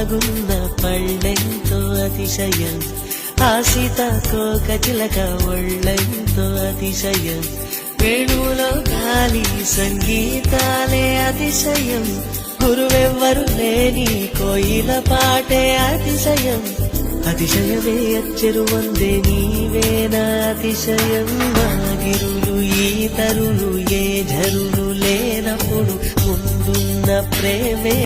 కమ్మగున్న పళ్ళెంతో అతిశయం, ఆ సీతాకోక చిలక ఒళ్ళెంతో అతిశయం, వేణువులో గాలి సంగీతాలే అతిశయం, గురువెవ్వరు లేని కోయిల పాటే అతిశయం, అతిశయమే అచ్చెరు వందే నీవేనా అతిశయం, మాగిరులు ఈ తరులు ఏ ఝరులు లేనప్పుడు ముందున్న ప్రేమే